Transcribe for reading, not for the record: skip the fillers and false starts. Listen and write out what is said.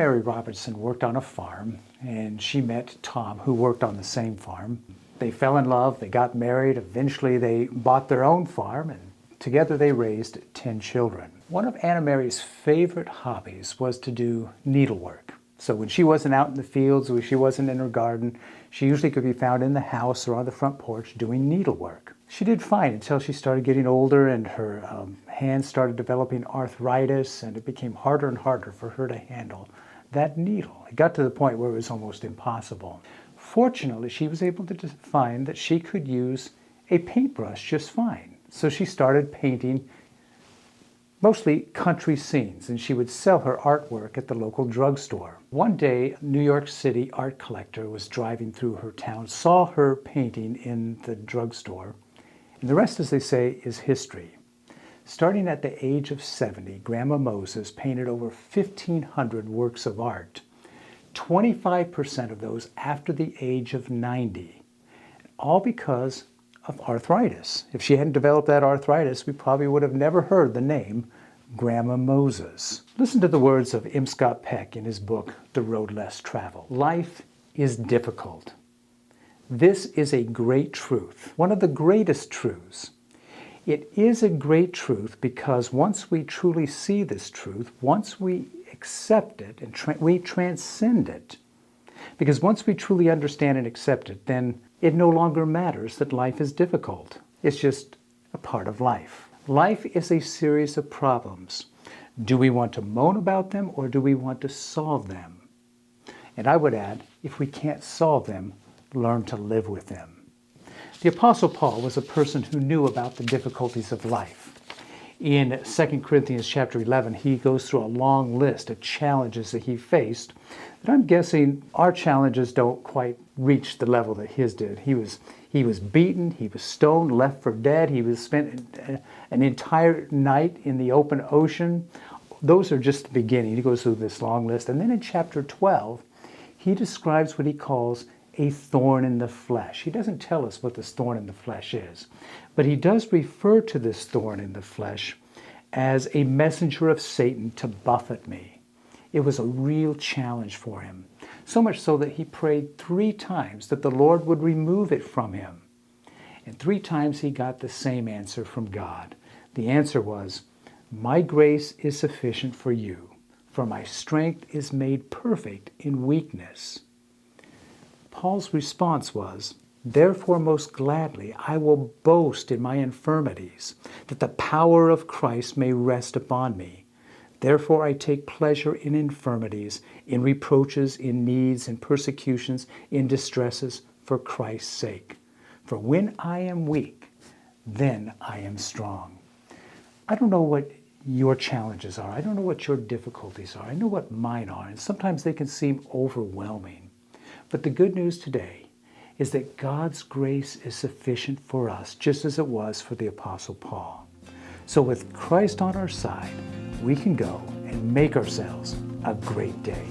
Mary Robertson worked on a farm, and she met Tom, who worked on the same farm. They fell in love, they got married, eventually they bought their own farm, and together they raised 10 children. One of Anna Mary's favorite hobbies was to do needlework. So when she wasn't out in the fields, when she wasn't in her garden, she usually could be found in the house or on the front porch doing needlework. She did fine until she started getting older and her hands started developing arthritis, and it became harder and harder for her to handle that needle. It got to the point where it was almost impossible. Fortunately, she was able to find that she could use a paintbrush just fine. So she started painting mostly country scenes, and she would sell her artwork at the local drugstore. One day, a New York City art collector was driving through her town, saw her painting in the drugstore, and the rest, as they say, is history. Starting at the age of 70, Grandma Moses painted over 1,500 works of art, 25% of those after the age of 90, all because of arthritis. If she hadn't developed that arthritis, we probably would have never heard the name Grandma Moses. Listen to the words of M. Scott Peck in his book, The Road Less Traveled. Life is difficult. This is a great truth, one of the greatest truths. It is a great truth because once we truly see this truth, once we accept it and we transcend it, because once we truly understand and accept it, then it no longer matters that life is difficult. It's just a part of life. Life is a series of problems. Do we want to moan about them or do we want to solve them? And I would add, if we can't solve them, learn to live with them. The Apostle Paul was a person who knew about the difficulties of life. In 2 Corinthians chapter 11, he goes through a long list of challenges that he faced that I'm guessing our challenges don't quite reach the level that his did. He was beaten, he was stoned, left for dead, he was spent an entire night in the open ocean. Those are just the beginning. He goes through this long list. And then in chapter 12, he describes what he calls a thorn in the flesh. He doesn't tell us what this thorn in the flesh is, but he does refer to this thorn in the flesh as a messenger of Satan to buffet me. It was a real challenge for him, so much so that he prayed 3 times that the Lord would remove it from him. And 3 times he got the same answer from God. The answer was, "My grace is sufficient for you, for my strength is made perfect in weakness." Paul's response was, "Therefore most gladly I will boast in my infirmities, that the power of Christ may rest upon me. Therefore I take pleasure in infirmities, in reproaches, in needs, in persecutions, in distresses, for Christ's sake. For when I am weak, then I am strong." I don't know what your challenges are. I don't know what your difficulties are. I know what mine are, and sometimes they can seem overwhelming. But the good news today is that God's grace is sufficient for us, just as it was for the Apostle Paul. So with Christ on our side, we can go and make ourselves a great day.